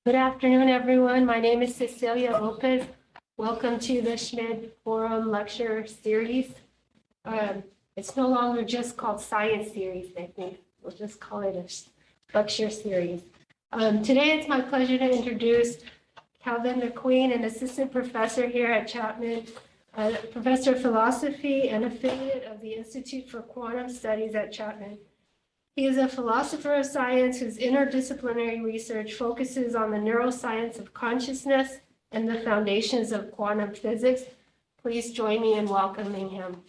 Good afternoon, everyone. My name is Cecilia Lopez. Welcome to the Schmid Forum Lecture Series. It's no longer just called Science Series, I think. We'll just call it a lecture series. Today, it's my pleasure to introduce Kelvin McQueen, an assistant professor here at Chapman, professor of philosophy and affiliate of the Institute for Quantum Studies at Chapman. He is a philosopher of science whose interdisciplinary research focuses on the neuroscience of consciousness and the foundations of quantum physics. Please join me in welcoming him.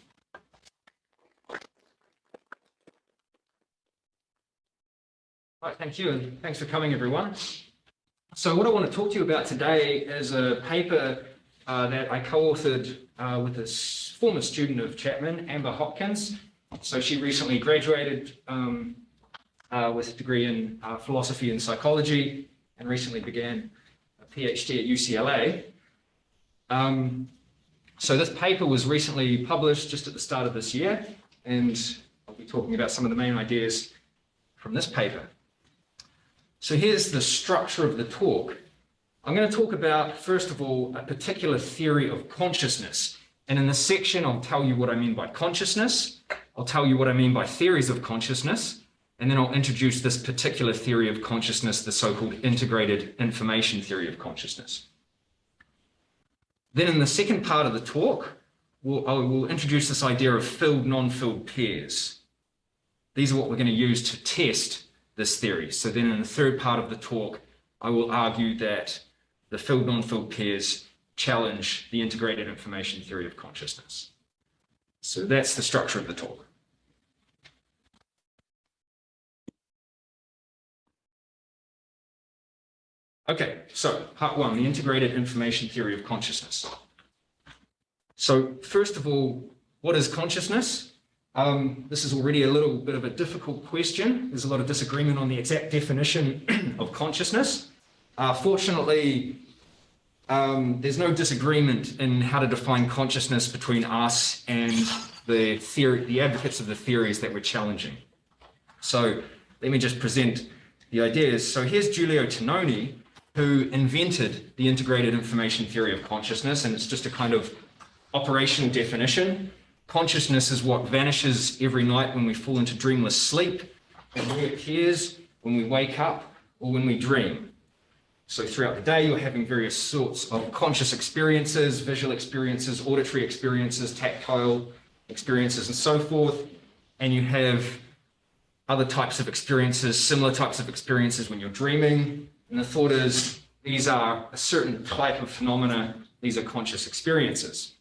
All right, thank you, and thanks for coming, everyone. So what I want to talk to you about today is a paper that I co-authored with a former student of Chapman, Hopkins. So she recently graduated with a degree in philosophy and psychology and recently began a PhD at UCLA. So this paper was recently published just at the start of this year, and I'll be talking about some of the main ideas from this paper. So here's the structure of the talk. I'm going to talk about, first of all, a particular theory of consciousness. And in this section, I'll tell you what I mean by consciousness. I'll tell you what I mean by theories of consciousness. And then I'll introduce this particular theory of consciousness, the so-called integrated information theory of consciousness. Then in the second part of the talk, I will introduce this idea of filled, non-filled pairs. These are what we're going to use to test this theory. So then in the third part of the talk, I will argue that the filled, non-filled pairs challenge the integrated information theory of consciousness. So that's the structure of the talk. Okay, so part one, the integrated information theory of consciousness. So first of all, what is consciousness? This is already a little bit of a difficult question. There's a lot of disagreement on the exact definition of consciousness. Fortunately, there's no disagreement in how to define consciousness between us and the advocates of the theories that we're challenging. So let me just present the ideas. So here's Giulio Tononi, who invented the integrated information theory of consciousness, and it's just a kind of operational definition. Consciousness is what vanishes every night when we fall into dreamless sleep, and reappears when we wake up or when we dream. So throughout the day, you're having various sorts of conscious experiences, visual experiences, auditory experiences, tactile experiences, and so forth. And you have other types of experiences, similar types of experiences when you're dreaming. And the thought is, these are a certain type of phenomena. These are conscious experiences.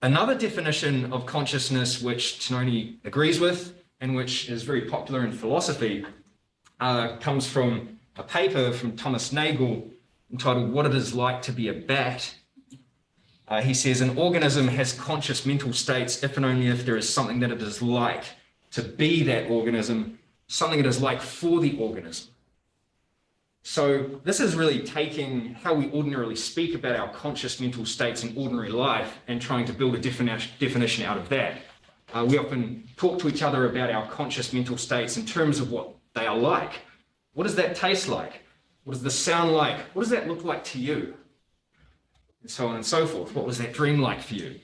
Another definition of consciousness, which Tononi agrees with, and which is very popular in philosophy, comes from a paper from Thomas Nagel entitled What It Is Like to Be a Bat. He says, an organism has conscious mental states if and only if there is something that it is like to be that organism, something it is like for the organism. So this is really taking how we ordinarily speak about our conscious mental states in ordinary life and trying to build a definition out of that. We often talk to each other about our conscious mental states in terms of what they are like. What does that taste like? What does this sound like? What does that look like to you? And so on and so forth. What was that dream like for you?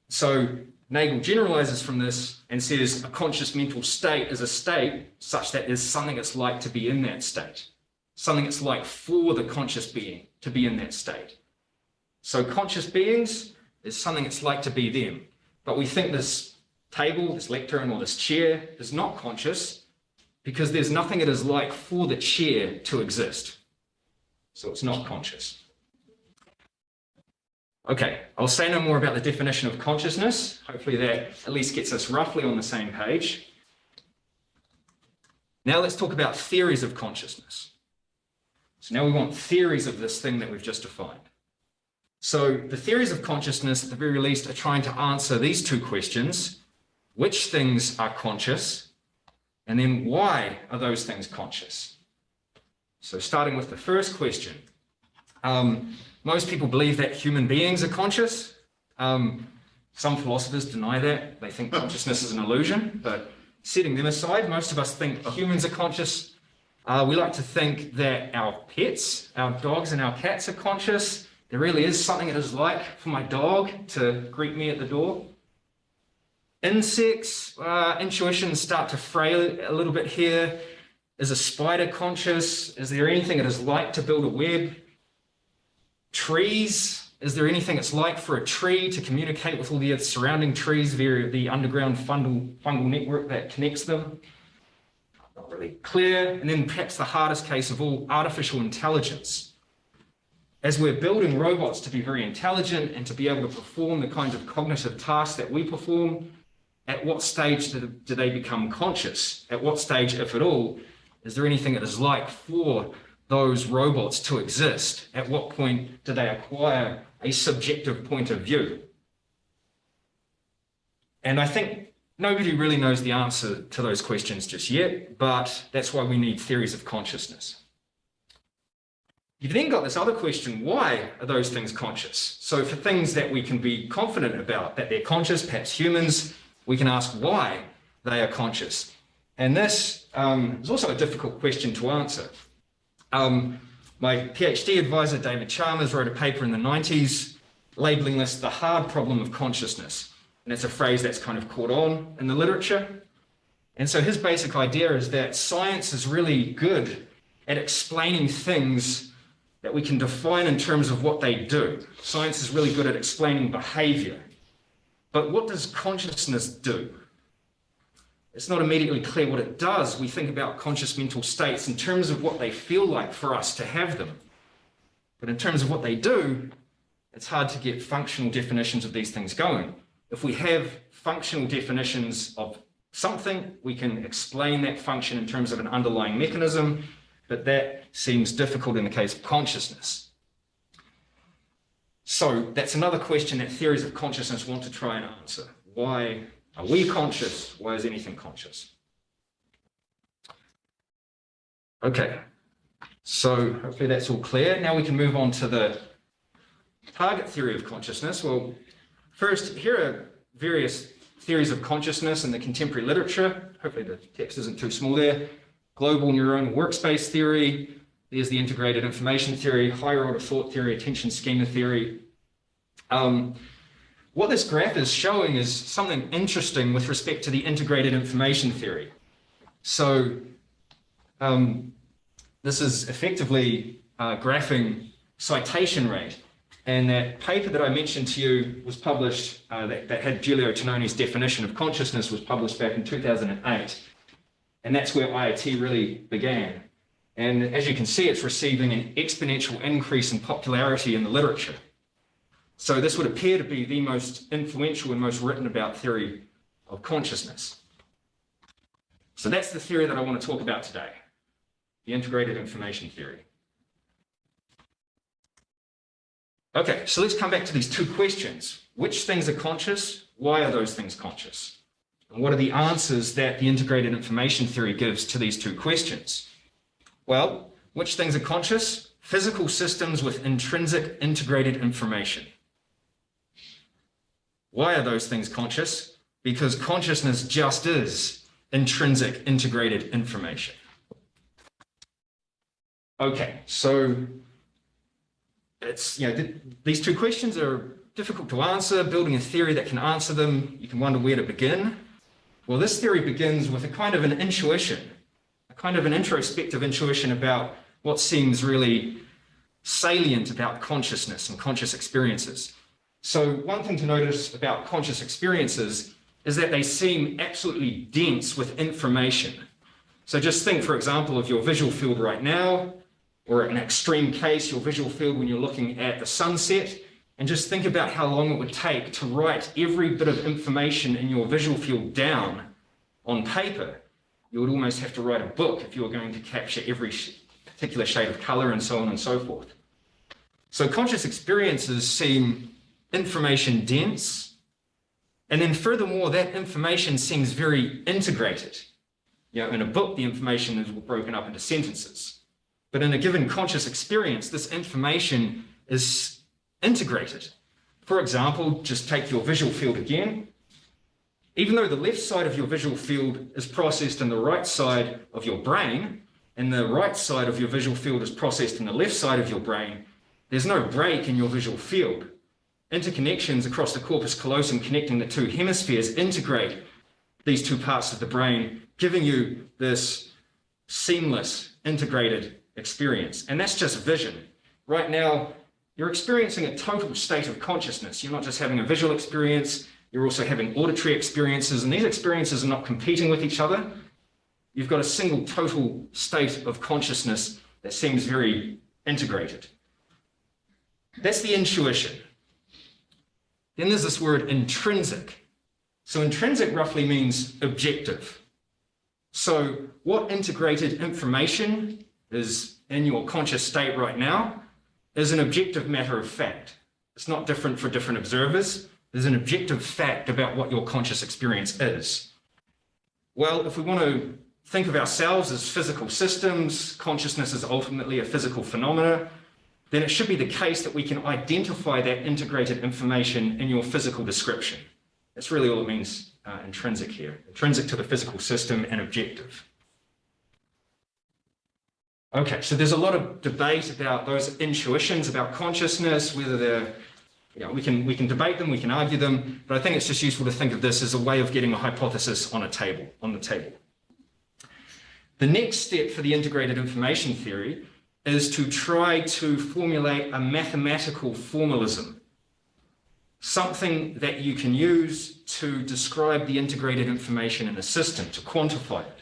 So Nagel generalizes from this and says a conscious mental state is a state such that there's something it's like to be in that state. Something it's like for the conscious being to be in that state. So conscious beings is something it's like to be them. But we think this table, this lectern, or this chair is not conscious because there's nothing it is like for the chair to exist. So it's not conscious. Okay, I'll say no more about the definition of consciousness. Hopefully that at least gets us roughly on the same page. Now let's talk about theories of consciousness. So now we want theories of this thing that we've just defined. So the theories of consciousness, at the very least, are trying to answer these two questions. Which things are conscious? And then why are those things conscious? So starting with the first question. Most people believe that human beings are conscious. Some philosophers deny that. They think consciousness is an illusion. But setting them aside, most of us think humans are conscious. We like to think that our pets, our dogs and our cats are conscious. There really is something it is like for my dog to greet me at the door. Insects, intuitions start to fray a little bit here. Is a spider conscious? Is there anything it is like to build a web? Trees, is there anything it's like for a tree to communicate with all the surrounding trees via the underground fungal network that connects them? Not really clear. And then perhaps the hardest case of all, artificial intelligence. As we're building robots to be very intelligent and to be able to perform the kinds of cognitive tasks that we perform, at what stage do they become conscious? At what stage, if at all, is there anything it is like for those robots to exist? At what point do they acquire a subjective point of view? And I think nobody really knows the answer to those questions just yet, but that's why we need theories of consciousness. You've then got this other question, why are those things conscious? So for things that we can be confident about, that they're conscious, perhaps humans, we can ask why they are conscious. And this is also a difficult question to answer. My PhD advisor, David Chalmers, wrote a paper in the 90s labeling this the hard problem of consciousness. And it's a phrase that's kind of caught on in the literature. And so his basic idea is that science is really good at explaining things that we can define in terms of what they do. Science is really good at explaining behavior. But what does consciousness do? It's not immediately clear what it does. We think about conscious mental states in terms of what they feel like for us to have them. But in terms of what they do, it's hard to get functional definitions of these things going. If we have functional definitions of something, we can explain that function in terms of an underlying mechanism, but that seems difficult in the case of consciousness. So that's another question that theories of consciousness want to try and answer. Why are we conscious? Why is anything conscious? Okay, so hopefully that's all clear. Now we can move on to the target theory of consciousness. Well, first, here are various theories of consciousness in the contemporary literature. Hopefully the text isn't too small there. Global neuronal workspace theory. There's the integrated information theory, higher order thought theory, attention schema theory. What this graph is showing is something interesting with respect to the integrated information theory. So this is effectively graphing citation rate. And that paper that I mentioned to you was published, that had Giulio Tononi's definition of consciousness, was published back in 2008. And that's where IoT really began. And as you can see, it's receiving an exponential increase in popularity in the literature. So this would appear to be the most influential and most written about theory of consciousness. So that's the theory that I want to talk about today, the integrated information theory. Okay, so let's come back to these two questions. Which things are conscious? Why are those things conscious? And what are the answers that the integrated information theory gives to these two questions? Well, which things are conscious? Physical systems with intrinsic integrated information. Why are those things conscious? Because consciousness just is intrinsic integrated information. Okay, so it's, these two questions are difficult to answer. Building a theory that can answer them, you can wonder where to begin. Well, this theory begins with a kind of an intuition, a kind of an introspective intuition about what seems really salient about consciousness and conscious experiences. So one thing to notice about conscious experiences is that they seem absolutely dense with information. So just think, for example, of your visual field right now, or in an extreme case, your visual field when you're looking at the sunset, and just think about how long it would take to write every bit of information in your visual field down on paper. You would almost have to write a book if you were going to capture every particular shade of color and so on and so forth. So conscious experiences seem information dense, and then furthermore, that information seems very integrated. In a book, the information is broken up into sentences. But in a given conscious experience, this information is integrated. For example, just take your visual field again. Even though the left side of your visual field is processed in the right side of your brain, and the right side of your visual field is processed in the left side of your brain, there's no break in your visual field. Interconnections across the corpus callosum connecting the two hemispheres integrate these two parts of the brain, giving you this seamless, integrated experience. And that's just vision. Right now, you're experiencing a total state of consciousness. You're not just having a visual experience, you're also having auditory experiences, and these experiences are not competing with each other. You've got a single total state of consciousness that seems very integrated. That's the intuition. Then there's this word intrinsic. So intrinsic roughly means objective. So what integrated information is in your conscious state right now is an objective matter of fact. It's not different for different observers. There's an objective fact about what your conscious experience is. Well, if we want to think of ourselves as physical systems, consciousness is ultimately a physical phenomena, then it should be the case that we can identify that integrated information in your physical description. That's really all it means, intrinsic here. Intrinsic to the physical system and objective. Okay, so there's a lot of debate about those intuitions about consciousness, whether they're, we can debate them, we can argue them, but I think it's just useful to think of this as a way of getting a hypothesis on the table. The next step for the integrated information theory is to try to formulate a mathematical formalism, something that you can use to describe the integrated information in a system, to quantify it.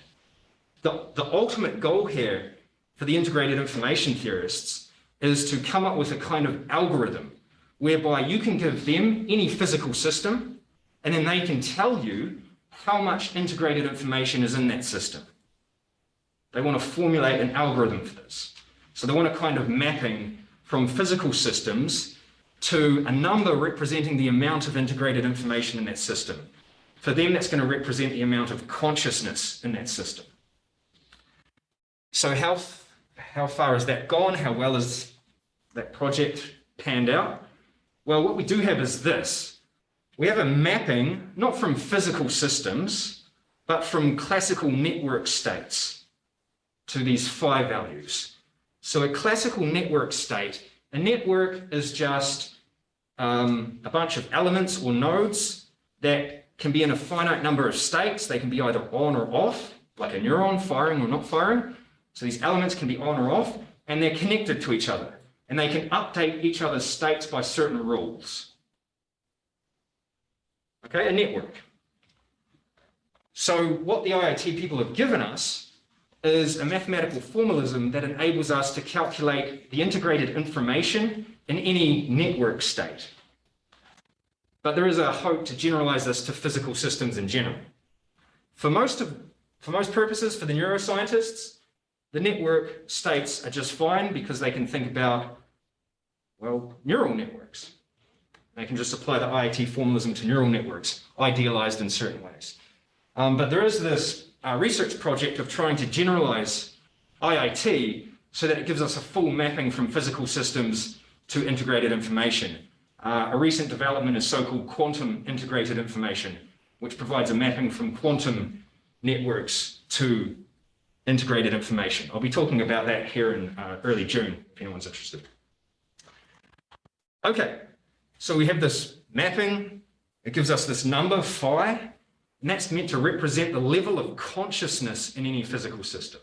The ultimate goal here for the integrated information theorists is to come up with a kind of algorithm whereby you can give them any physical system and then they can tell you how much integrated information is in that system. They want to formulate an algorithm for this. So they want a kind of mapping from physical systems to a number representing the amount of integrated information in that system. For them, that's going to represent the amount of consciousness in that system. So how far has that gone? How well has that project panned out? Well, what we do have is this. We have a mapping, not from physical systems, but from classical network states to these 5 values. So a classical network state, a network is just a bunch of elements or nodes that can be in a finite number of states. They can be either on or off, like a neuron firing or not firing. So these elements can be on or off, and they're connected to each other. And they can update each other's states by certain rules. Okay, a network. So what the IoT people have given us is a mathematical formalism that enables us to calculate the integrated information in any network state. But there is a hope to generalize this to physical systems in general. For most purposes, for the neuroscientists, the network states are just fine because they can think about, well, neural networks. They can just apply the IoT formalism to neural networks, idealized in certain ways. But there is this research project of trying to generalize IoT so that it gives us a full mapping from physical systems to integrated information. A recent development is so-called quantum integrated information, which provides a mapping from quantum networks to integrated information. I'll be talking about that here in early June, if anyone's interested. Okay, so we have this mapping. It gives us this number, phi, and that's meant to represent the level of consciousness in any physical system.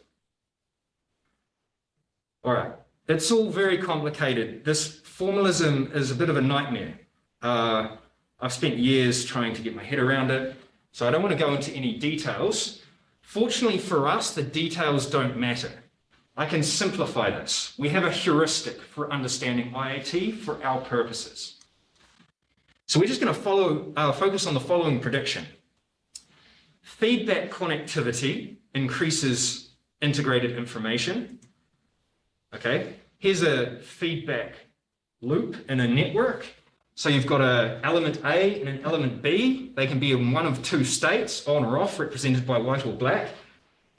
All right, it's all very complicated. This formalism is a bit of a nightmare. I've spent years trying to get my head around it, so I don't want to go into any details. Fortunately for us, the details don't matter. I can simplify this. We have a heuristic for understanding IoT for our purposes. So we're just going to focus on the following prediction. Feedback connectivity increases integrated information. Okay, here's a feedback loop in a network. So you've got an element A and an element B. They can be in one of 2 states, on or off, represented by white or black.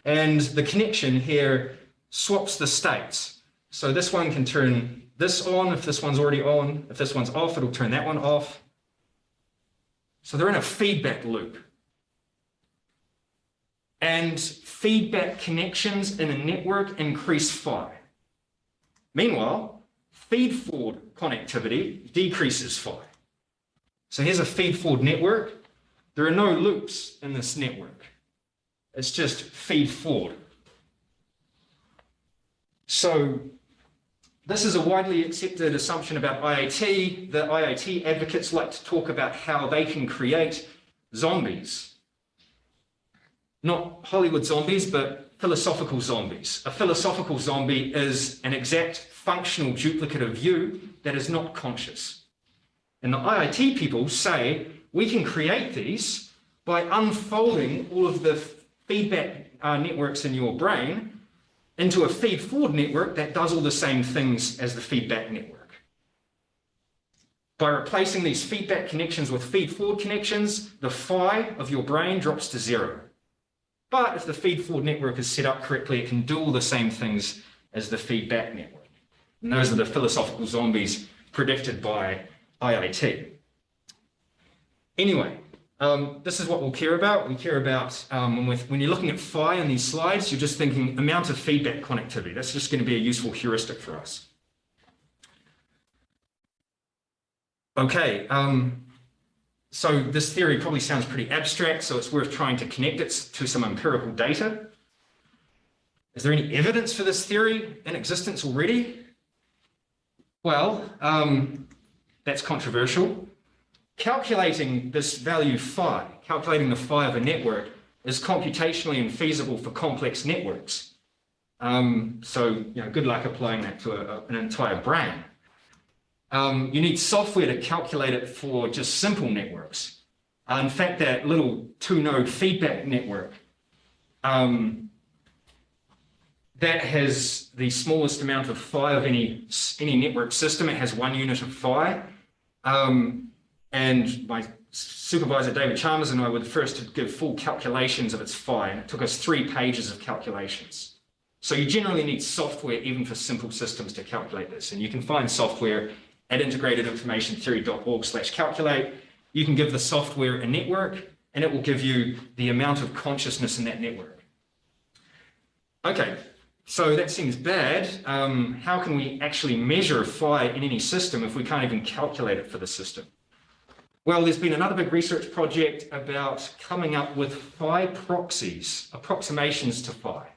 And the connection here swaps the states. So this one can turn this on if this one's already on. If this one's off, it'll turn that one off. So they're in a feedback loop. and feedback connections in a network increase phi. Meanwhile, feed-forward connectivity decreases phi. So here's a feed-forward network. There are no loops in this network. It's just feed-forward. So this is a widely accepted assumption about IAT. The IAT advocates like to talk about how they can create zombies. Not Hollywood zombies, but philosophical zombies. A philosophical zombie is an exact functional duplicate of you that is not conscious. And the IAT people say we can create these by unfolding all of the feedback networks in your brain into a feed-forward network that does all the same things as the feedback network. By replacing these feedback connections with feed-forward connections, the phi of your brain drops to 0. But if the feed-forward network is set up correctly, it can do all the same things as the feedback network. And those are the philosophical zombies predicted by IAT. Anyway, this is what we'll care about. We care about, when you're looking at phi in these slides, you're just thinking amount of feedback connectivity. That's just going to be a useful heuristic for us. Okay, so this theory probably sounds pretty abstract, so it's worth trying to connect it to some empirical data. Is there any evidence for this theory in existence already? Well, that's controversial. Calculating this value phi, calculating the phi of a network, is computationally infeasible for complex networks. So, good luck applying that to an entire brain. You need software to calculate it for just simple networks. In fact, that little 2-node feedback network, that has the smallest amount of phi of any network system. It has 1 unit of phi. And my supervisor, David Chalmers, and I were the first to give full calculations of its phi, and it took us 3 pages of calculations. So you generally need software even for simple systems to calculate this. And you can find software at integratedinformationtheory.org/calculate. You can give the software a network, and it will give you the amount of consciousness in that network. Okay, so that seems bad. How can we actually measure phi in any system if we can't even calculate it for the system? Well, there's been another big research project about coming up with phi proxies, approximations to phi.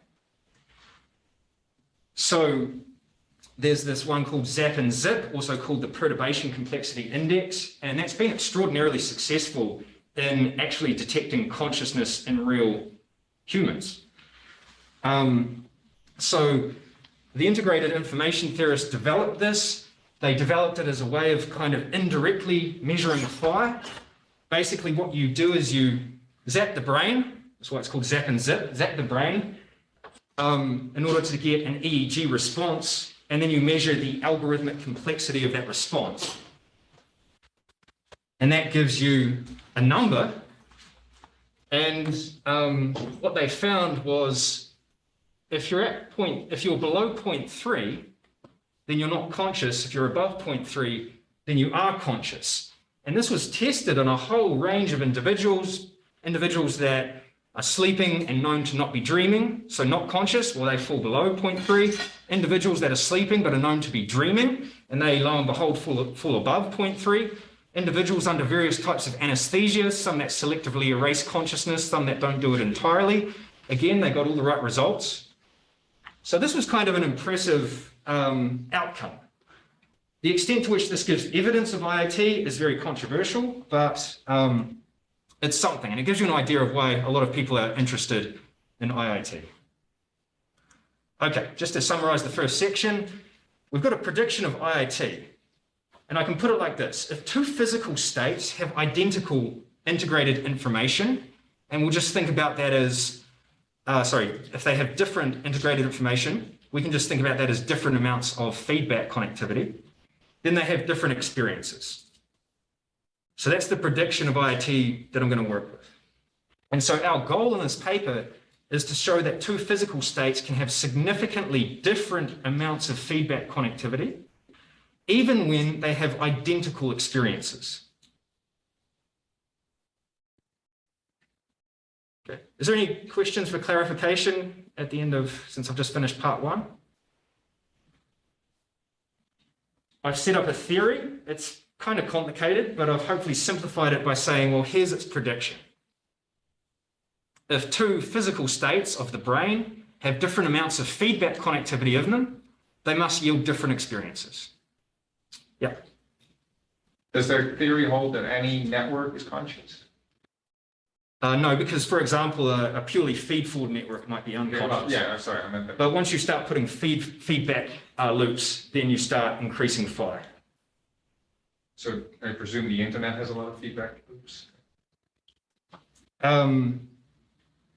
So there's this one called ZAP and ZIP, also called the Perturbation Complexity Index, and that's been extraordinarily successful in actually detecting consciousness in real humans. So the integrated information theorists developed this. They developed it as a way of kind of indirectly measuring phi. Basically, what you do is you zap the brain. That's why it's called ZAP and ZIP. Zap the brain in order to get an EEG response, and then you measure the algorithmic complexity of that response. And that gives you a number. And what they found was if you're below 0.3, then you're not conscious. If you're above 0.3, then you are conscious. And this was tested on a whole range of individuals that are sleeping and known to not be dreaming, so not conscious, well, they fall below 0.3. Individuals that are sleeping but are known to be dreaming, and they, lo and behold, fall above 0.3. Individuals under various types of anesthesia, some that selectively erase consciousness, some that don't do it entirely. Again, they got all the right results. So this was kind of an impressive outcome. The extent to which this gives evidence of IAT is very controversial, but it's something, and it gives you an idea of why a lot of people are interested in IAT. Okay, just to summarize the first section, we've got a prediction of IAT, and I can put it like this. If 2 physical states have identical integrated information, and we'll just think about that as, if they have different integrated information, we can just think about that as different amounts of feedback connectivity, then they have different experiences. So that's the prediction of IAT that I'm going to work with. And so our goal in this paper is to show that 2 physical states can have significantly different amounts of feedback connectivity, even when they have identical experiences. Okay. Is there any questions for clarification at the end of, since I've just finished part one? I've set up a theory. It's kind of complicated, but I've hopefully simplified it by saying, well, here's its prediction. If two physical states of the brain have different amounts of feedback connectivity in them, they must yield different experiences. Yeah. Does their theory hold that any network is conscious? No, because, for example, a purely feed-forward network might be unconscious. Well, yeah, I'm sorry, I meant that. But once you start putting feedback loops, then you start increasing phi. So I presume the internet has a lot of feedback loops? Yeah,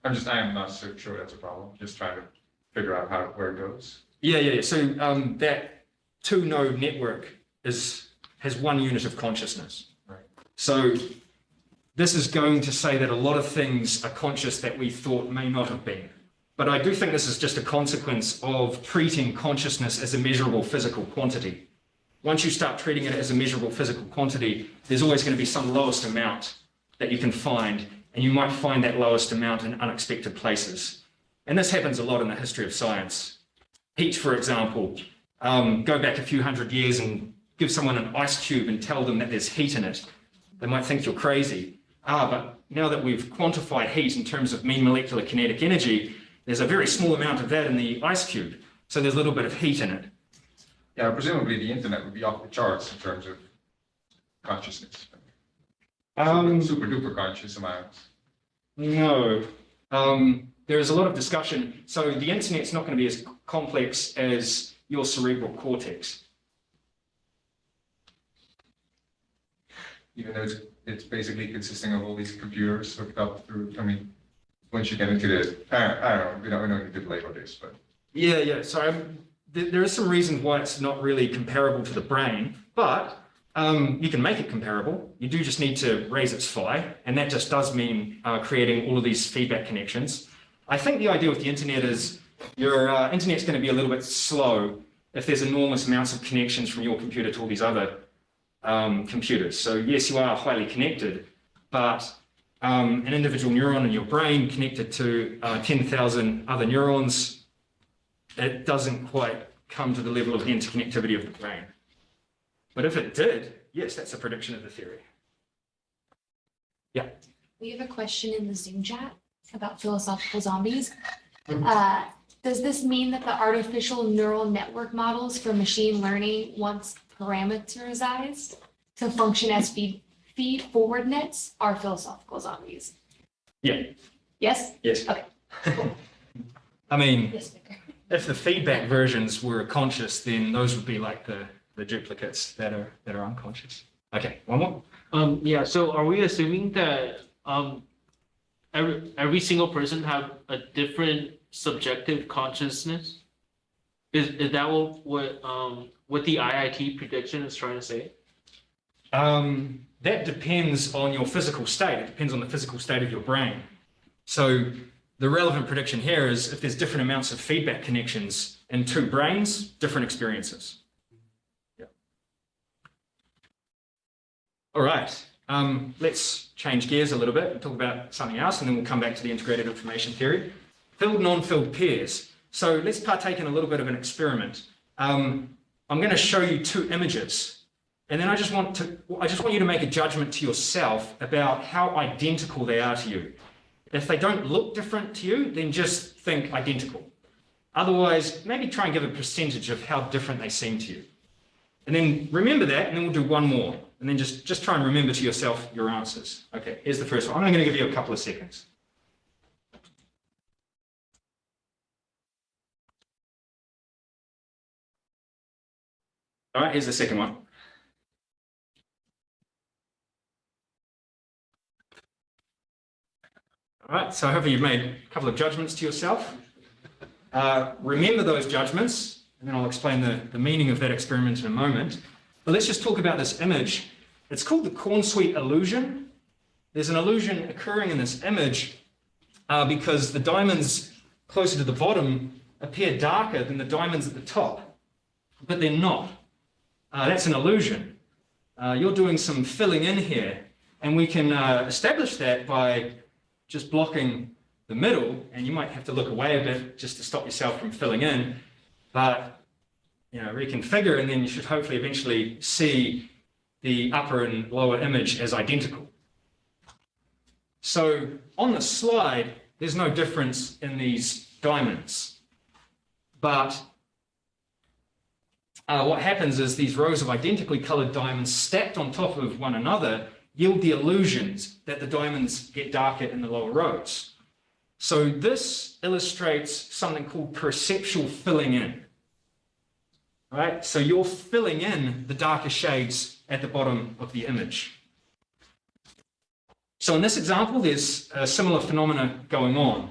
I am not so sure that's a problem. Just trying to figure out where it goes. yeah. So that two-node network has one unit of consciousness. Right. So this is going to say that a lot of things are conscious that we thought may not have been. But I do think this is just a consequence of treating consciousness as a measurable physical quantity. Once you start treating it as a measurable physical quantity, there's always going to be some lowest amount that you can find, and you might find that lowest amount in unexpected places. And this happens a lot in the history of science. Heat, for example, go back a few hundred years and give someone an ice cube and tell them that there's heat in it. They might think you're crazy. But now that we've quantified heat in terms of mean molecular kinetic energy, there's a very small amount of that in the ice cube. So there's a little bit of heat in it. Yeah, presumably the internet would be off the charts in terms of consciousness. Super duper conscious amounts. No. There is a lot of discussion. So the internet's not going to be as complex as your cerebral cortex. Even though it's basically consisting of all these computers hooked up through, once you get into the, I don't know, we don't need to label this, but. Yeah. So there is some reasons why it's not really comparable to the brain, but you can make it comparable. You do just need to raise its phi, and that just does mean creating all of these feedback connections. I think the idea with the internet is your internet's going to be a little bit slow if there's enormous amounts of connections from your computer to all these other computers. So yes, you are highly connected, but an individual neuron in your brain connected to 10,000 other neurons, it doesn't quite come to the level of the interconnectivity of the brain. But if it did, yes, that's a prediction of the theory. Yeah. We have a question in the Zoom chat about philosophical zombies. Does this mean that the artificial neural network models for machine learning, once parameterized to function as feed-forward nets, are philosophical zombies? Yeah. Yes? Yes. Okay. Cool. I mean, Yes, Victor. if the feedback versions were conscious, then those would be like the duplicates that are unconscious. Okay, one more. Yeah, so are we assuming that every single person have a different subjective consciousness? Is that what the IIT prediction is trying to say? That depends on your physical state. It depends on the physical state of your brain. So the relevant prediction here is if there's different amounts of feedback connections in two brains, different experiences. Yeah. All right. Let's change gears a little bit and talk about something else, and then we'll come back to the integrated information theory. Filled, non-filled pairs. So let's partake in a little bit of an experiment. I'm going to show you two images, and then I just want you to make a judgment to yourself about how identical they are to you. If they don't look different to you, then just think identical. Otherwise, maybe try and give a percentage of how different they seem to you. And then remember that, and then we'll do one more. And then just try and remember to yourself your answers. Okay, here's the first one. I'm going to give you a couple of seconds. All right, here's the second one. All right, so hopefully you've made a couple of judgments to yourself. Remember those judgments, and then I'll explain the meaning of that experiment in a moment. But let's just talk about this image. It's called the corn sweet illusion. There's an illusion occurring in this image because the diamonds closer to the bottom appear darker than the diamonds at the top, but they're not. That's an illusion. You're doing some filling in here, and we can establish that by just blocking the middle, and you might have to look away a bit just to stop yourself from filling in, but reconfigure, and then you should hopefully eventually see the upper and lower image as identical. So on the slide, there's no difference in these diamonds, but what happens is these rows of identically colored diamonds stacked on top of one another yield the illusions that the diamonds get darker in the lower rows. So this illustrates something called perceptual filling in. Right? So you're filling in the darker shades at the bottom of the image. So in this example, there's a similar phenomena going on.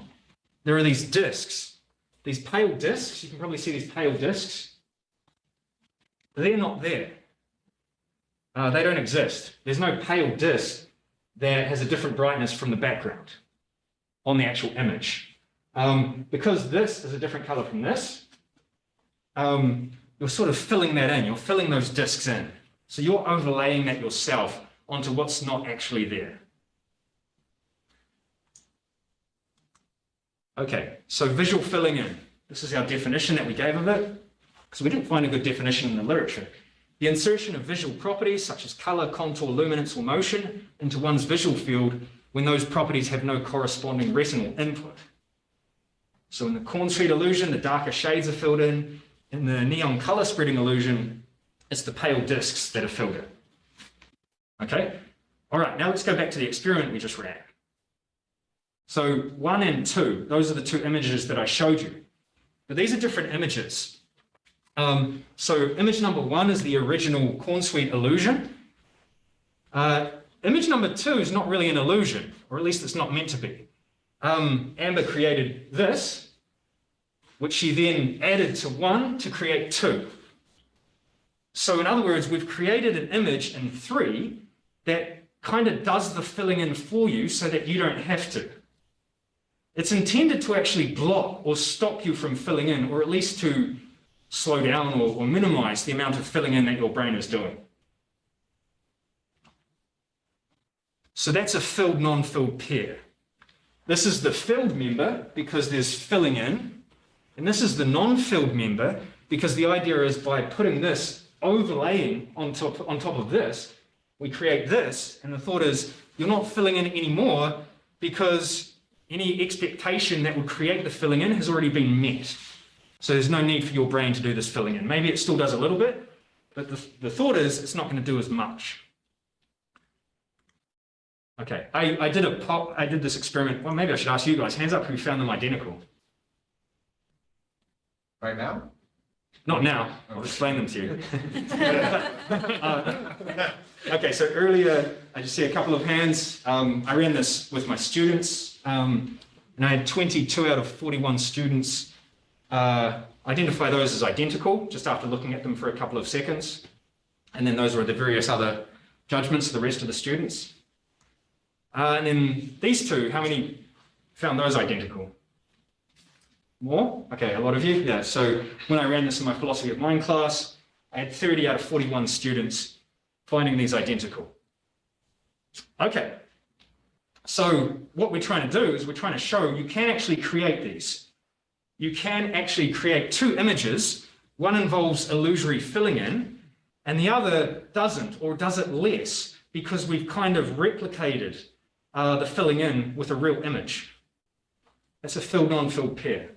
There are these disks, these pale disks. You can probably see these pale disks. They're not there. They don't exist. There's no pale disk that has a different brightness from the background on the actual image. Because this is a different color from this, you're sort of filling that in. You're filling those disks in. So you're overlaying that yourself onto what's not actually there. Okay, so visual filling in. This is our definition that we gave of it, because we didn't find a good definition in the literature. The insertion of visual properties such as color, contour, luminance, or motion into one's visual field when those properties have no corresponding retinal input. So in the corn street illusion, the darker shades are filled in. In the neon color spreading illusion, it's the pale disks that are filled in. Okay? All right, now let's go back to the experiment we just ran. So 1 and 2, those are the two images that I showed you. But these are different images. So image number 1 is the original corn sweet illusion. Image number 2 is not really an illusion, or at least it's not meant to be. Amber created this, which she then added to 1 to create 2. So in other words, we've created an image in 3 that kind of does the filling in for you so that you don't have to. It's intended to actually block or stop you from filling in, or at least to slow down or minimize the amount of filling in that your brain is doing. So that's a filled, non-filled pair. This is the filled member because there's filling in, and this is the non-filled member because the idea is by putting this overlaying on top of this, we create this, and the thought is you're not filling in anymore because any expectation that would create the filling in has already been met. So there's no need for your brain to do this filling in. Maybe it still does a little bit, but the thought is it's not going to do as much. Okay, I did this experiment. Well, maybe I should ask you guys, hands up who found them identical. Right now? Not now, I'll explain them to you. Okay, so earlier I just see a couple of hands. I ran this with my students, and I had 22 out of 41 students identify those as identical just after looking at them for a couple of seconds. And then those were the various other judgments of the rest of the students. And then these two, how many found those identical? More? Okay, a lot of you. Yeah, so when I ran this in my philosophy of mind class, I had 30 out of 41 students finding these identical. Okay, so what we're trying to do is we're trying to show you can actually create these. You can actually create two images. One involves illusory filling in, and the other doesn't, or does it less, because we've kind of replicated the filling in with a real image. That's a filled, non-filled pair.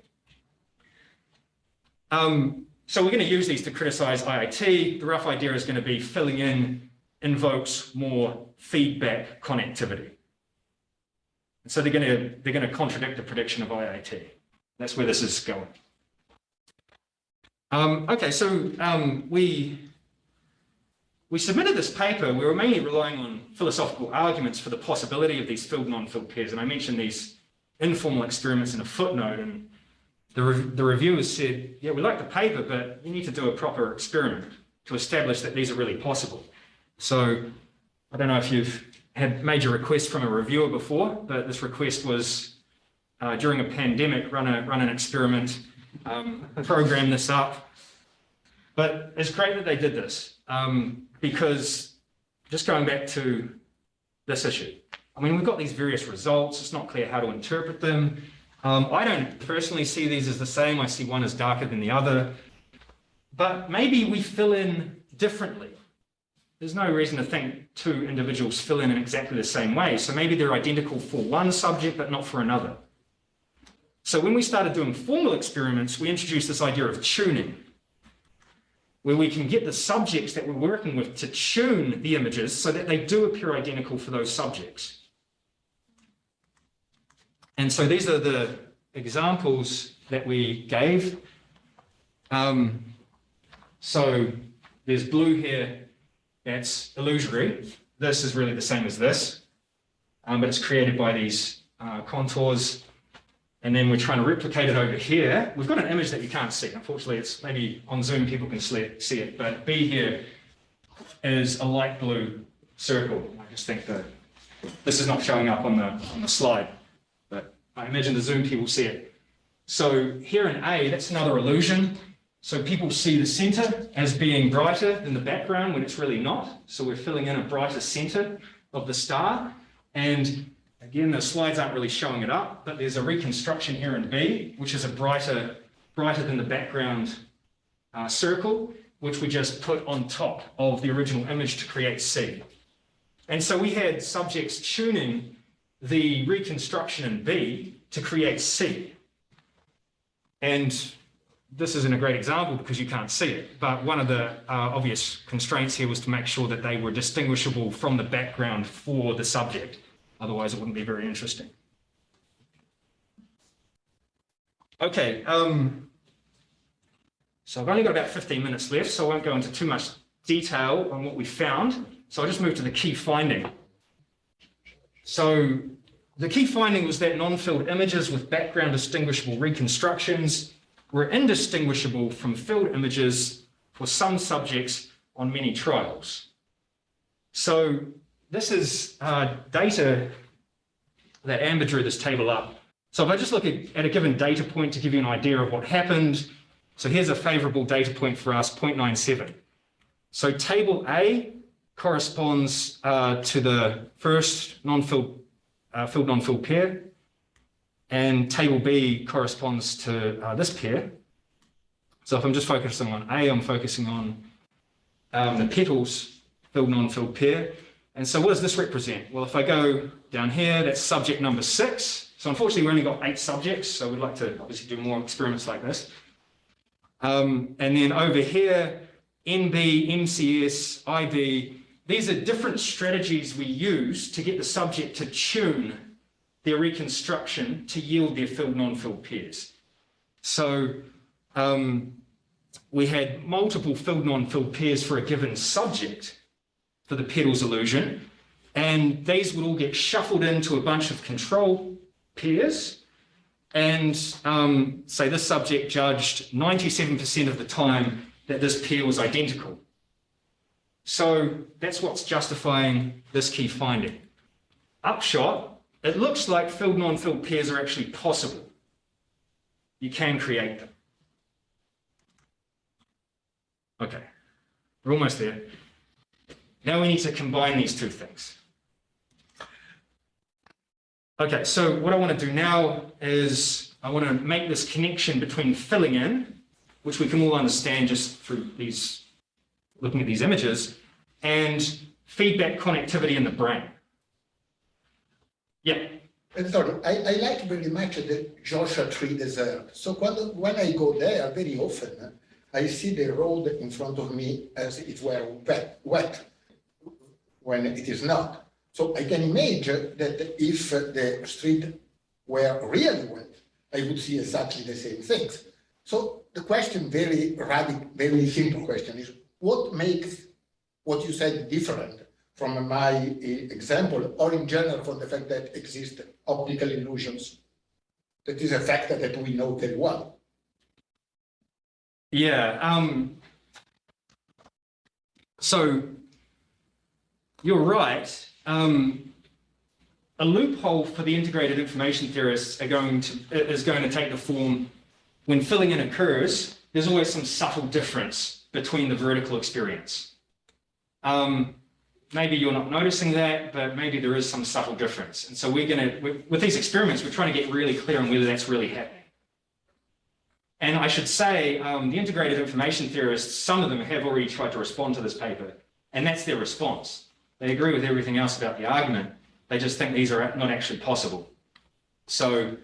So we're going to use these to criticize IIT. The rough idea is going to be filling in invokes more feedback connectivity. And so they're going to contradict the prediction of IIT. That's where this is going. Okay, so we submitted this paper. We were mainly relying on philosophical arguments for the possibility of these filled, non-filled pairs. And I mentioned these informal experiments in a footnote, and the reviewers said, yeah, we like the paper, but you need to do a proper experiment to establish that these are really possible. So I don't know if you've had major requests from a reviewer before, but this request was during a pandemic, run an experiment, program this up. But it's great that they did this because just going back to this issue, I mean, we've got these various results. It's not clear how to interpret them. I don't personally see these as the same. I see one as darker than the other. But maybe we fill in differently. There's no reason to think two individuals fill in exactly the same way. So maybe they're identical for one subject, but not for another. So when we started doing formal experiments, we introduced this idea of tuning, where we can get the subjects that we're working with to tune the images so that they do appear identical for those subjects. And so these are the examples that we gave. So there's blue here, that's illusory. This is really the same as this, but it's created by these contours. And then we're trying to replicate it over here. We've got an image that you can't see. Unfortunately, it's maybe on Zoom people can see it, but B here is a light blue circle. I just think that this is not showing up on the slide, but I imagine the Zoom people see it. So here in A, that's another illusion. So people see the center as being brighter than the background when it's really not. So we're filling in a brighter center of the star. And again, the slides aren't really showing it up, but there's a reconstruction here in B, which is a brighter than the background circle, which we just put on top of the original image to create C. And so we had subjects tuning the reconstruction in B to create C. And this isn't a great example because you can't see it, but one of the obvious constraints here was to make sure that they were distinguishable from the background for the subject. Otherwise, it wouldn't be very interesting. Okay, so I've only got about 15 minutes left, so I won't go into too much detail on what we found. So I'll just move to the key finding. So the key finding was that non-filled images with background distinguishable reconstructions were indistinguishable from filled images for some subjects on many trials. So this is data that Amber drew this table up. So if I just look at a given data point to give you an idea of what happened, so here's a favorable data point for us, 0.97. So table A corresponds to the first filled non-filled pair, and table B corresponds to this pair. So if I'm just focusing on A, I'm focusing on the petals filled non-filled pair. And so what does this represent? Well, if I go down here, that's subject number 6. So unfortunately, we only got 8 subjects, so we'd like to obviously do more experiments like this. And then over here, NB, MCS, IB, these are different strategies we use to get the subject to tune their reconstruction to yield their filled non-filled pairs. So we had multiple filled non-filled pairs for a given subject for the petals illusion, and these would all get shuffled into a bunch of control pairs, and say this subject judged 97% of the time that this pair was identical. So that's what's justifying this key finding. Upshot, it looks like filled non-filled pairs are actually possible. You can create them. Okay, we're almost there. Now we need to combine these two things. Okay, so what I want to do now is I want to make this connection between filling in, which we can all understand just through these, looking at these images, and feedback connectivity in the brain. Yeah. Sorry, I like very much the Joshua Tree Desert. So when I go there, very often, I see the road in front of me as it were wet when it is not. So I can imagine that if the street were really wet, I would see exactly the same things. So the question, very simple question is, what makes what you said different from my example, or in general from the fact that exist optical illusions? That is a factor that we know very well. Yeah, so you're right. A loophole for the integrated information theorists is going to take the form when filling in occurs, there's always some subtle difference between the vertical experience. maybe you're not noticing that, but maybe there is some subtle difference. And so with these experiments, we're trying to get really clear on whether that's really happening. And I should say, the integrated information theorists, some of them have already tried to respond to this paper, and that's their response. They agree with everything else about the argument. They just think these are not actually possible. So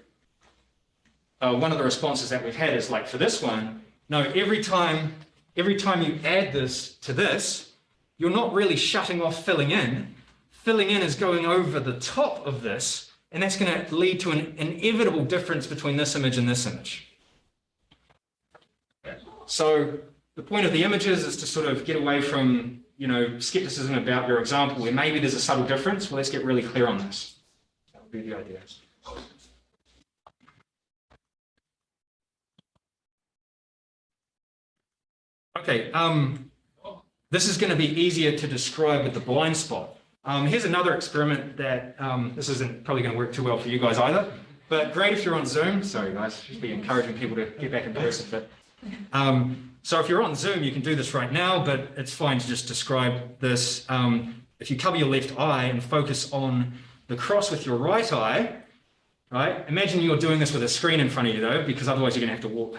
one of the responses that we've had is like for this one, no, every time you add this to this, you're not really shutting off filling in. Filling in is going over the top of this, and that's going to lead to an inevitable difference between this image and this image. So the point of the images is to sort of get away from, skepticism about your example where maybe there's a subtle difference. Well, let's get really clear on this. That would be the idea. Okay, this is going to be easier to describe with the blind spot. Here's another experiment that, this isn't probably going to work too well for you guys either, but great if you're on Zoom. Sorry guys, just be encouraging people to get back in person. But, so if you're on Zoom, you can do this right now, but it's fine to just describe this. If you cover your left eye and focus on the cross with your right eye, right? Imagine you're doing this with a screen in front of you though, because otherwise you're going to have to walk.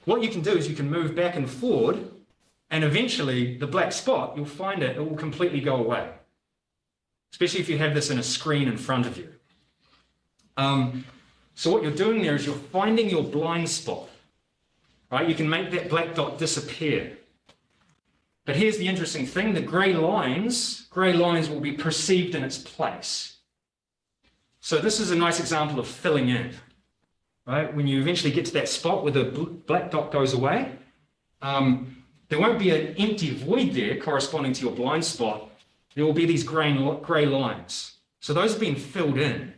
What you can do is you can move back and forward, and eventually the black spot, you'll find it will completely go away, especially if you have this in a screen in front of you. So what you're doing there is you're finding your blind spot, right? You can make that black dot disappear. But here's the interesting thing, the gray lines will be perceived in its place. So this is a nice example of filling in. Right? When you eventually get to that spot where the black dot goes away, there won't be an empty void there corresponding to your blind spot. There will be these gray lines. So those have been filled in.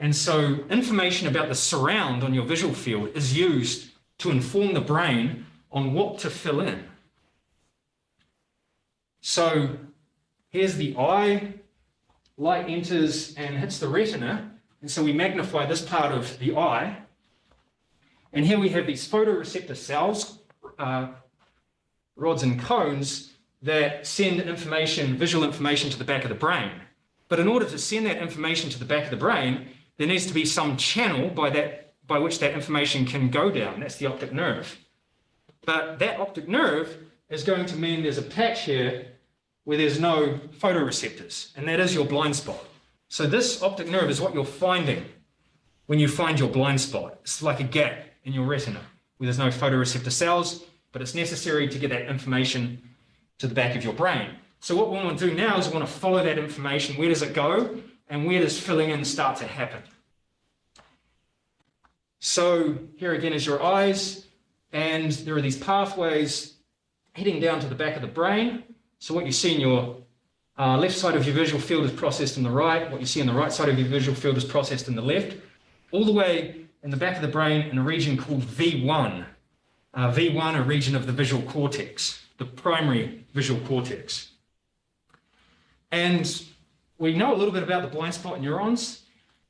And so information about the surround on your visual field is used to inform the brain on what to fill in. So here's the eye, light enters and hits the retina. And so we magnify this part of the eye. And here we have these photoreceptor cells, rods and cones, that send information, visual information, to the back of the brain. But in order to send that information to the back of the brain, there needs to be some channel by which that information can go down. That's the optic nerve. But that optic nerve is going to mean there's a patch here where there's no photoreceptors, and that is your blind spot. So this optic nerve is what you're finding when you find your blind spot. It's like a gap in your retina where there's no photoreceptor cells, but it's necessary to get that information to the back of your brain. So what we want to do now is we want to follow that information. Where does it go? And where does filling in start to happen? So here again is your eyes, and there are these pathways heading down to the back of the brain. So what you see in your left side of your visual field is processed in the right. What you see in the right side of your visual field is processed in the left. All the way in the back of the brain in a region called V1. V1, a region of the visual cortex, the primary visual cortex. And we know a little bit about the blind spot neurons.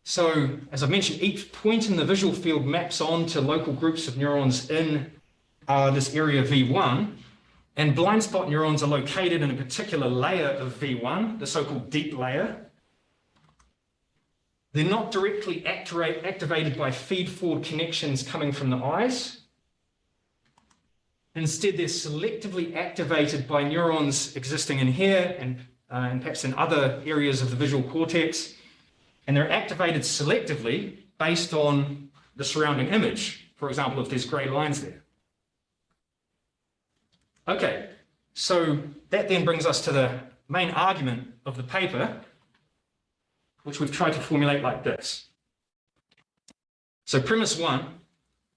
So as I mentioned, each point in the visual field maps on to local groups of neurons in this area V1. And blind spot neurons are located in a particular layer of V1, the so-called deep layer. They're not directly activated by feed-forward connections coming from the eyes. Instead, they're selectively activated by neurons existing in here and perhaps in other areas of the visual cortex. And they're activated selectively based on the surrounding image. For example, if there's gray lines there. Okay, so that then brings us to the main argument of the paper, which we've tried to formulate like this. So premise one,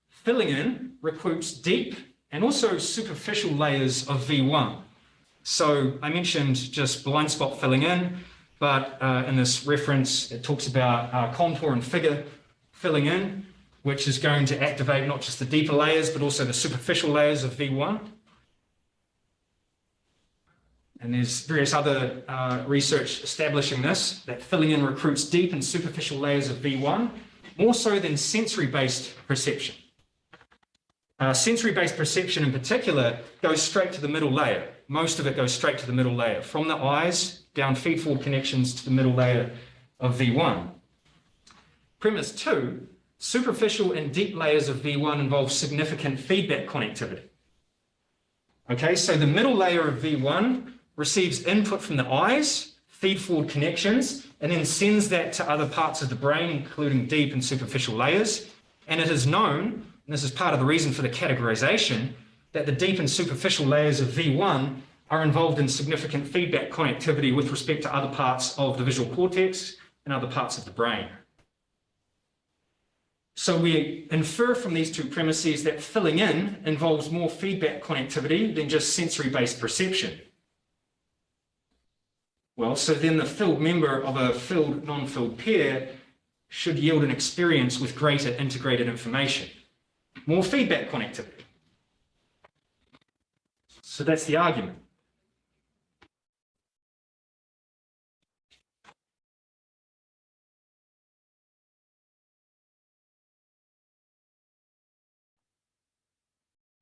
filling in recruits deep and also superficial layers of V1. So I mentioned just blind spot filling in, but in this reference, it talks about contour and figure filling in, which is going to activate not just the deeper layers, but also the superficial layers of V1. And there's various other research establishing this, that filling in recruits deep and superficial layers of V1, more so than sensory-based perception. Sensory-based perception in particular goes straight to the middle layer. Most of it goes straight to the middle layer, from the eyes down feed-forward connections to the middle layer of V1. Premise 2, superficial and deep layers of V1 involve significant feedback connectivity. Okay, so the middle layer of V1 receives input from the eyes, feed-forward connections, and then sends that to other parts of the brain, including deep and superficial layers. And it is known, and this is part of the reason for the categorization, that the deep and superficial layers of V1 are involved in significant feedback connectivity with respect to other parts of the visual cortex and other parts of the brain. So we infer from these two premises that filling in involves more feedback connectivity than just sensory-based perception. Well, so then the filled member of a filled, non-filled pair should yield an experience with greater integrated information. More feedback connectivity. So that's the argument.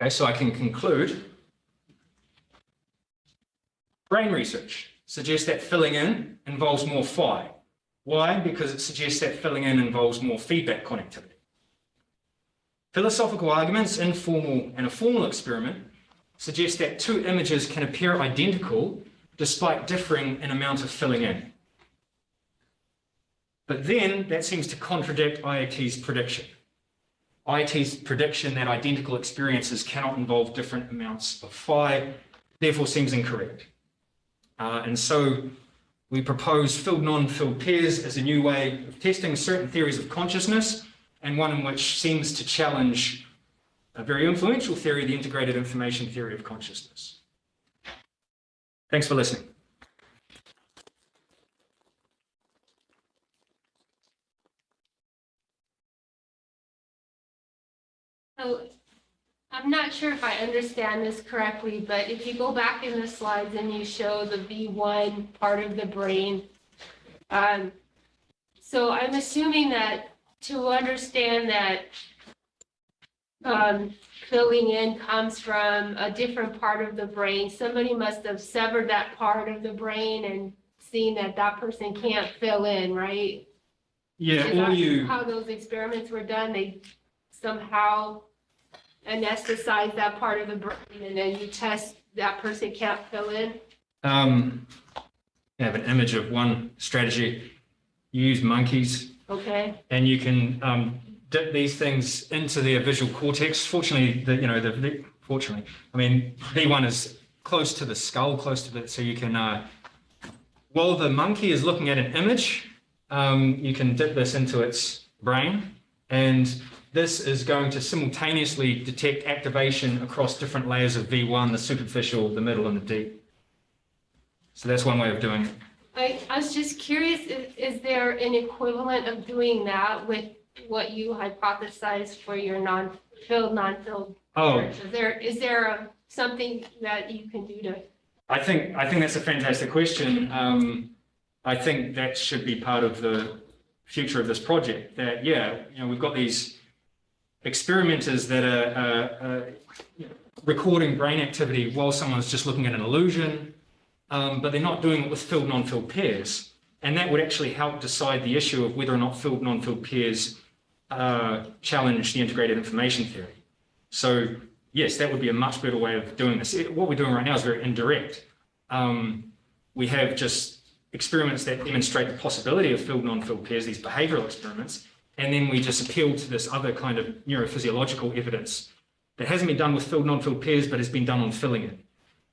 Okay, so I can conclude. Brain research suggests that filling in involves more phi. Why? Because it suggests that filling in involves more feedback connectivity. Philosophical arguments, informal and a formal experiment, suggest that two images can appear identical despite differing in amount of filling in. But then that seems to contradict IIT's prediction. IIT's prediction that identical experiences cannot involve different amounts of phi, therefore seems incorrect. And so we propose filled non-filled pairs as a new way of testing certain theories of consciousness, and one in which seems to challenge a very influential theory, the integrated information theory of consciousness. Thanks for listening. So I'm not sure if I understand this correctly, but if you go back in the slides and you show the V1 part of the brain, so I'm assuming that to understand that filling in comes from a different part of the brain, somebody must have severed that part of the brain and seen that that person can't fill in, right? Yeah, Is that how those experiments were done? They somehow anesthetize that part of the brain and then you test that person can't fill in? You have an image of one strategy. You use monkeys. Okay. And you can dip these things into their visual cortex. Fortunately, fortunately, I mean, V1 is close to the skull, close to it, so you can, while the monkey is looking at an image, you can dip this into its brain, and this is going to simultaneously detect activation across different layers of V1, the superficial, the middle, and the deep. So that's one way of doing it. I was just curious, is there an equivalent of doing that with what you hypothesized for your non-filled? Oh. Is there something that you can do to? I think that's a fantastic question. I think that should be part of the future of this project. That we've got these experimenters that are recording brain activity while someone's just looking at an illusion, but they're not doing it with filled non-filled pairs, and that would actually help decide the issue of whether or not filled non-filled pairs challenge the integrated information theory. So yes, that would be a much better way of doing this. What we're doing right now is very indirect. We have just experiments that demonstrate the possibility of filled non-filled pairs, these behavioral experiments, and then we just appeal to this other kind of neurophysiological evidence that hasn't been done with filled non-filled pairs, but has been done on filling in.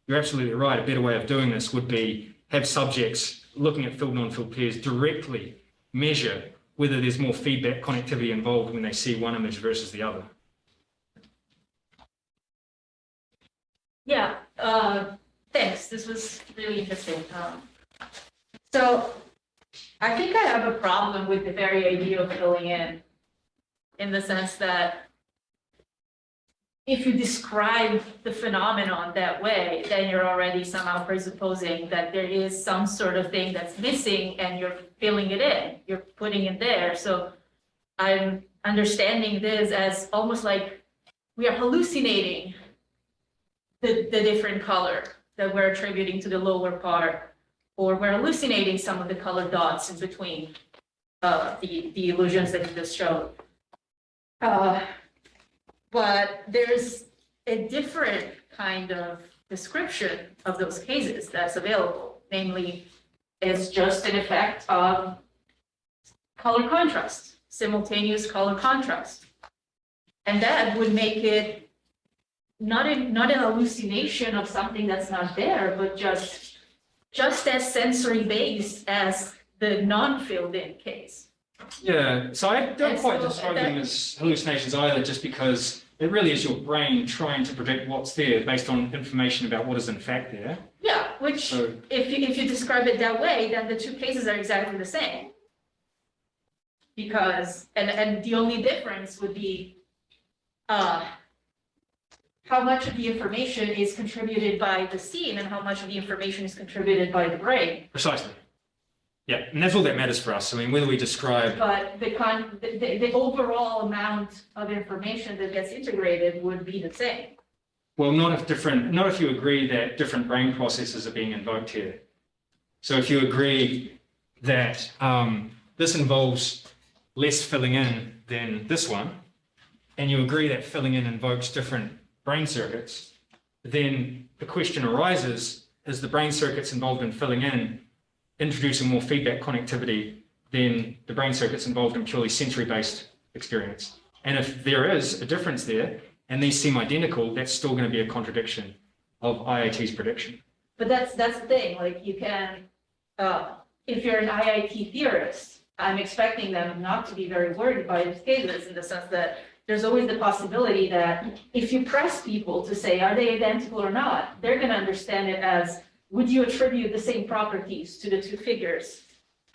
You're absolutely right. A better way of doing this would be have subjects looking at filled non-filled pairs directly measure whether there's more feedback connectivity involved when they see one image versus the other. Yeah, thanks. This was really interesting. So I think I have a problem with the very idea of filling in the sense that if you describe the phenomenon that way, then you're already somehow presupposing that there is some sort of thing that's missing and you're filling it in, you're putting it there. So I'm understanding this as almost like we are hallucinating the different color that we're attributing to the lower part, or we're hallucinating some of the colored dots in between the illusions that you just showed. But there's a different kind of description of those cases that's available. Namely, it's just an effect of color contrast, simultaneous color contrast. And that would make it not an hallucination of something that's not there, but just as sensory based as the non-filled in case. Yeah, so I don't And quite so describe that- them as hallucinations either, just because it really is your brain trying to predict what's there based on information about what is in fact there. Yeah, which So, if you describe it that way, then the two cases are exactly the same. Because, and the only difference would be how much of the information is contributed by the scene and how much of the information is contributed by the brain. precisely. Yeah, and that's all that matters for us. I mean, whether we describe... But the overall amount of information that gets integrated would be the same. Well, not if you agree that different brain processes are being invoked here. So if you agree that this involves less filling in than this one, and you agree that filling in invokes different brain circuits, then the question arises, is the brain circuits involved in filling in introducing more feedback connectivity than the brain circuits involved in purely sensory-based experience? And if there is a difference there, and these seem identical, that's still going to be a contradiction of IIT's prediction. But that's the thing, like you can, if you're an IIT theorist, I'm expecting them not to be very worried by these cases in the sense that there's always the possibility that if you press people to say, are they identical or not, they're going to understand it as, would you attribute the same properties to the two figures?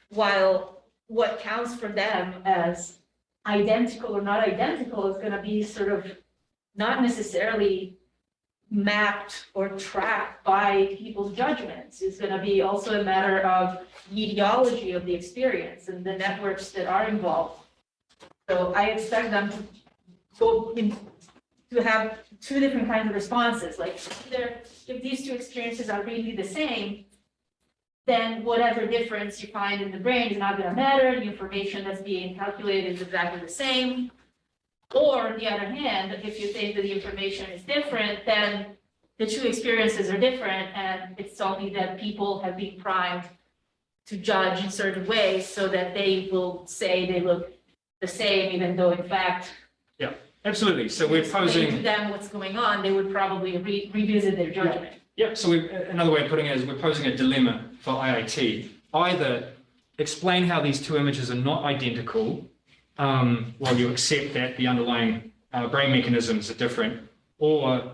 While what counts for them as identical or not identical is going to be sort of not necessarily mapped or tracked by people's judgments. It's going to be also a matter of the etiology of the experience and the networks that are involved. So I expect them to have two different kinds of responses. Like either if these two experiences are really the same, then whatever difference you find in the brain is not going to matter. The information that's being calculated is exactly the same. Or on the other hand, if you think that the information is different, then the two experiences are different, and it's only that people have been primed to judge in certain ways so that they will say they look the same, even though in fact, Yeah, absolutely. So we're explain to posing... them what's going on, they would probably revisit their judgment. Yeah, so another way of putting it is we're posing a dilemma for IIT. Either explain how these two images are not identical, while you accept that the underlying brain mechanisms are different, or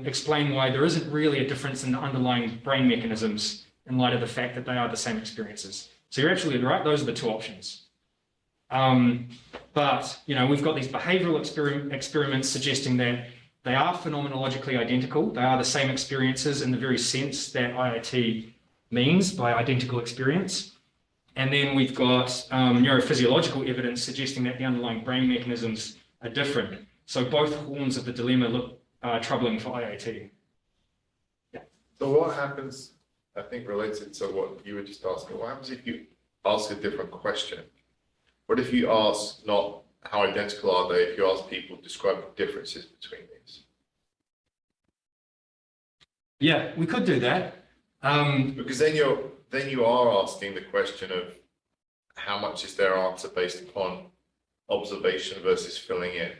explain why there isn't really a difference in the underlying brain mechanisms in light of the fact that they are the same experiences. So you're absolutely right, those are the two options. But, you know, we've got these behavioral experiments suggesting that they are phenomenologically identical. They are the same experiences in the very sense that IIT means by identical experience. And then we've got neurophysiological evidence suggesting that the underlying brain mechanisms are different. So both horns of the dilemma look troubling for IIT. Yeah. So what happens, I think related to what you were just asking, what happens if you ask a different question? What if you ask not how identical are they, if you ask people to describe the differences between these? Yeah, we could do that. Because then you are asking the question of how much is their answer based upon observation versus filling in.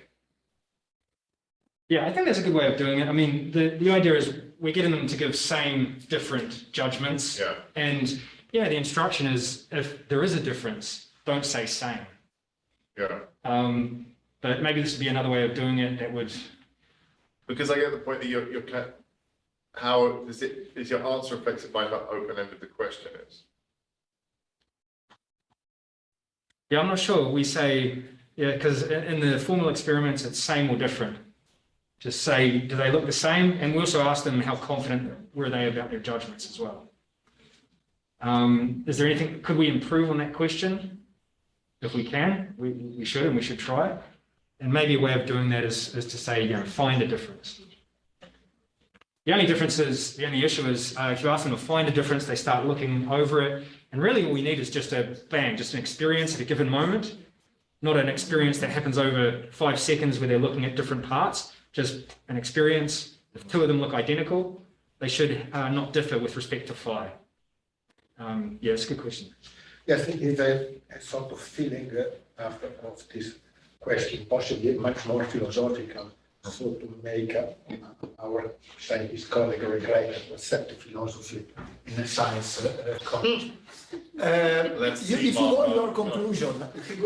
Yeah, I think that's a good way of doing it. I mean, the idea is we're getting them to give same, different judgments. Yeah. And yeah, the instruction is if there is a difference, don't say same. Yeah. But maybe this would be another way of doing it that would... Because I get the point that you're how is your answer affected by how open-ended the question is? Yeah, I'm not sure. We say, yeah, because in the formal experiments, it's same or different. Just say, do they look the same? And we also ask them how confident were they about their judgments as well. Is there anything, could we improve on that question? If we can, we should, and we should try. And maybe a way of doing that is to say, you know, find a difference. The only issue is if you ask them to find a difference, they start looking over it. And really all we need is just an experience at a given moment, not an experience that happens over 5 seconds where they're looking at different parts, just an experience. If 2 of them look identical, they should not differ with respect to phi. Yeah, it's a good question. Yes, it is a sort of feeling after of this question, possibly much more philosophical, so to make our Chinese colleague regret that accept philosophy in a science context. Let's If see, you go in Mark. your conclusion, can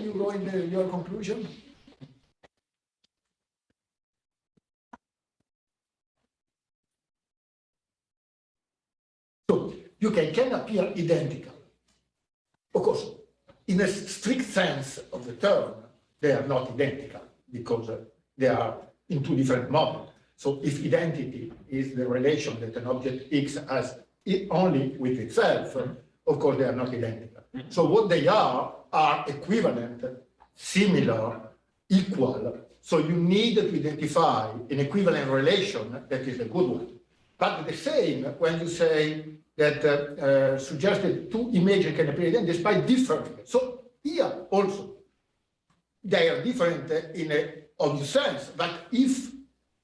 you go in your conclusion? So you can appear identical. Of course, in a strict sense of the term, they are not identical because they are in 2 different models. So if identity is the relation that an object X has only with itself, of course they are not identical. So what they are equivalent, similar, equal. So you need to identify an equivalent relation that is a good one. But the same when you say that suggested 2 images can appear identical despite different. So here also, they are different in an obvious sense, but if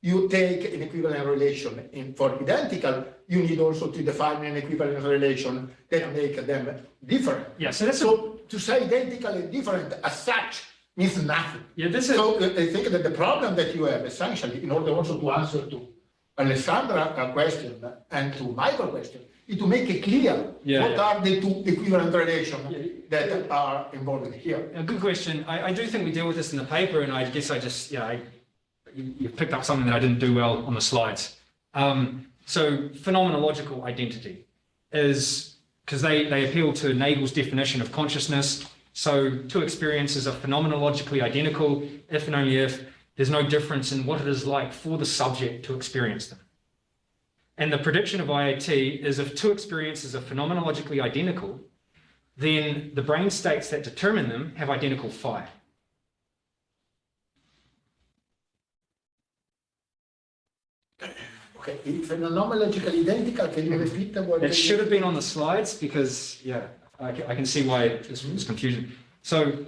you take an equivalent relation for identical, you need also to define an equivalent relation that make them different. Yeah, so to say identical and different as such means nothing. Yeah, so I think that the problem that you have essentially, in order also to answer to Alessandra question and to Michael question, is to make it clear what are the 2 equivalent relations that are involved here. A good question. I do think we deal with this in the paper, and I guess you picked up something that I didn't do well on the slides. So phenomenological identity is, because they appeal to Nagel's definition of consciousness. So 2 experiences are phenomenologically identical if and only if there's no difference in what it is like for the subject to experience them. And the prediction of IAT is if 2 experiences are phenomenologically identical, then the brain states that determine them have identical phi. Okay, if phenomenologically identical, can you repeat what? It should have been on the slides because, I can see why there's confusion. So,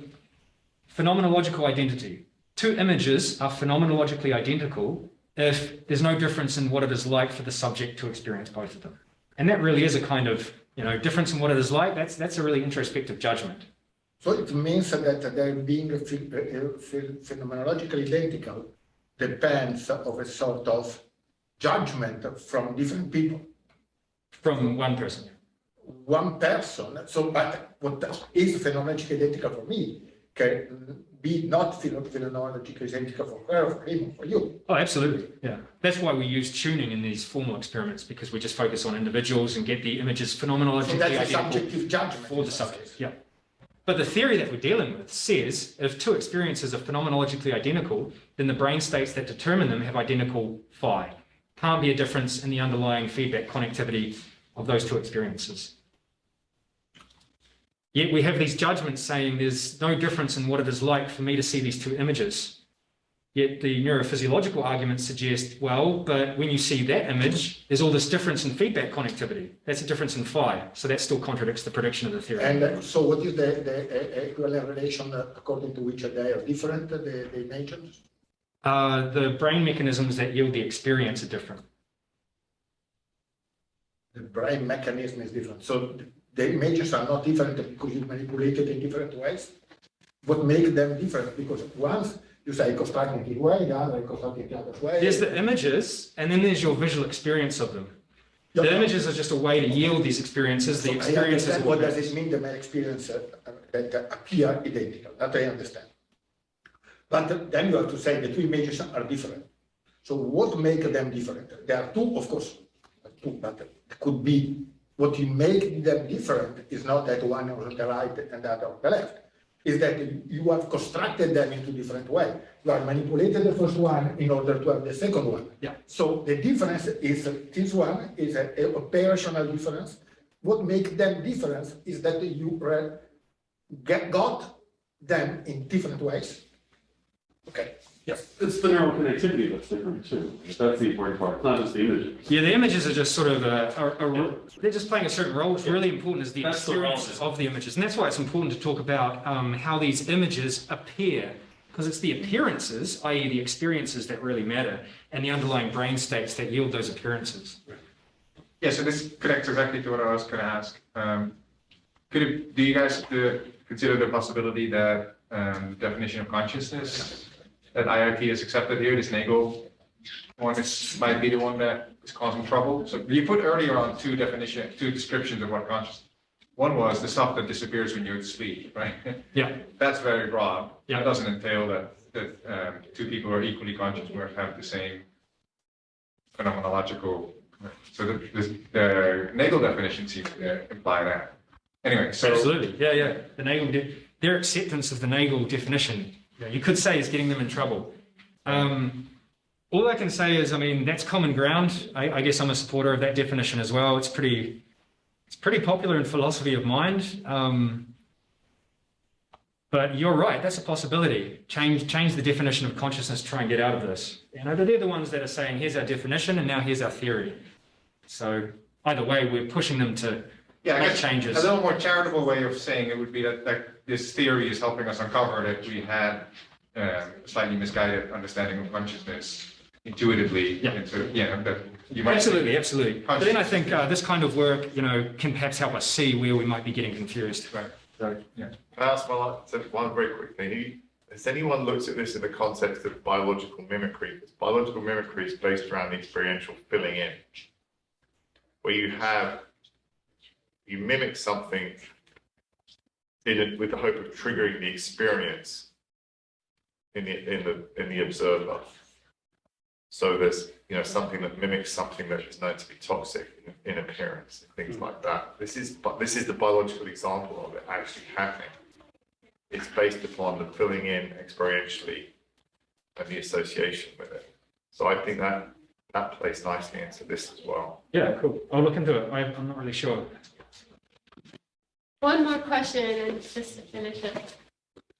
phenomenological identity. 2 images are phenomenologically identical if there's no difference in what it is like for the subject to experience both of them. And that really is a kind of, difference in what it is like. That's a really introspective judgment. So it means that they're being phenomenologically identical depends of a sort of judgment from different people. From one person. One person. So, but what is phenomenologically identical for me can be not phenomenologically identical for her, for him, for you. Oh, absolutely. Yeah. That's why we use tuning in these formal experiments, because we just focus on individuals and get the images phenomenologically so that's identical a subjective judgment for the subject. Yeah. But the theory that we're dealing with says if 2 experiences are phenomenologically identical, then the brain states that determine them have identical phi. Can't be a difference in the underlying feedback connectivity of those 2 experiences. Yet we have these judgments saying there's no difference in what it is like for me to see these 2 images. Yet the neurophysiological arguments suggest, well, but when you see that image, there's all this difference in feedback connectivity. That's a difference in phi. So that still contradicts the prediction of the theory. And so what is the equivalent relation according to which they are different, the images? The brain mechanisms that yield the experience are different. The brain mechanism is different. So the images are not different because you manipulate it in different ways. What makes them different? Because once you say constructing this way, the other constructing the other way. There's the images, and then there's your visual experience of them. The images are just a way to yield these experiences. The experiences. What does it mean? The experience that appear identical. That I understand. But then you have to say the 2 images are different. So what makes them different? There are 2, of course, 2, but it could be what you make them different is not that one is on the right and the other on the left. Is that you have constructed them into different way. You have manipulated the first one in order to have the second one. Yeah. So the difference is this one is an operational difference. What makes them different is that you got them in different ways. Okay. It's the neural connectivity that's different too. That's the important part. It's not just the images. Yeah, the images are just sort of they're just playing a certain role. What's really important is the That's the experiences role. of the images, and that's why it's important to talk about how these images appear, because it's the appearances, i.e., the experiences, that really matter, and the underlying brain states that yield those appearances. Yeah, so this connects exactly to what I was going to ask. Do you guys consider the possibility that definition of consciousness that IIT has accepted here, this Nagel one, might be the one that is causing trouble? So you put earlier on two descriptions of what consciousness. One was the stuff that disappears when you're asleep, right? Yeah. That's very broad. Yeah. That doesn't entail that two people who are equally conscious will have the same phenomenological. So the Nagel definition seems to imply that. Anyway, so Absolutely, yeah. The Nagel, their acceptance of the Nagel definition, you could say, is getting them in trouble. All I can say is, I mean, that's common ground. I guess I'm a supporter of that definition as well. It's pretty popular in philosophy of mind. But you're right, that's a possibility. Change the definition of consciousness, try and get out of this. They're the ones that are saying, here's our definition, and now here's our theory. So either way, we're pushing them to I make guess changes. a little more charitable way of saying it would be that this theory is helping us uncover that we had a slightly misguided understanding of consciousness intuitively. Yeah. And so, that you might Absolutely. But then I think this kind of work, can perhaps help us see where we might be getting confused. Right. So, Can I ask one very quick thing? Has anyone looked at this in the context of biological mimicry? Because biological mimicry is based around the experiential filling in, where you mimic something with the hope of triggering the experience in the observer. So there's something that mimics something that is known to be toxic in appearance and things like that. This is the biological example of it actually happening. It's based upon the filling in experientially and the association with it. So I think that plays nicely into this as well. yeah, cool. I'll look into it. I'm not really sure. One more question and just to finish it.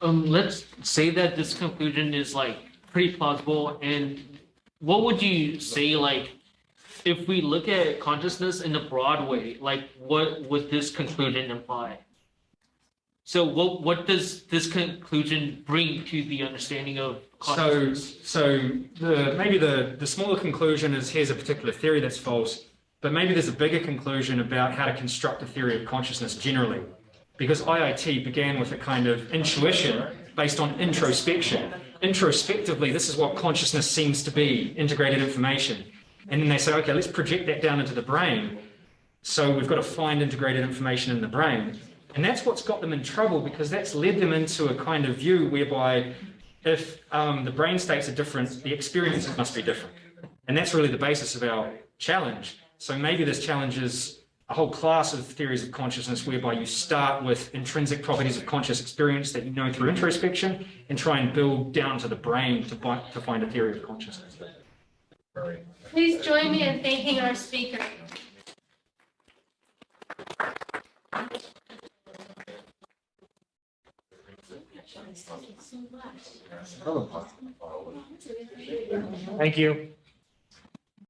Let's say that this conclusion is like pretty plausible, and what would you say, like, if we look at consciousness in a broad way, like what would this conclusion imply? So what does this conclusion bring to the understanding of consciousness? So maybe the smaller conclusion is, here's a particular theory that's false, but maybe there's a bigger conclusion about how to construct a theory of consciousness generally. Because IIT began with a kind of intuition based on introspection. Introspectively, this is what consciousness seems to be, integrated information. And then they say, okay, let's project that down into the brain. So we've got to find integrated information in the brain. And that's what's got them in trouble, because that's led them into a kind of view whereby if the brain states are different, the experiences must be different. And that's really the basis of our challenge. So maybe this challenges a whole class of theories of consciousness whereby you start with intrinsic properties of conscious experience that you know through introspection and try and build down to the brain to find a theory of consciousness. Please join me in thanking our speaker. Thank you.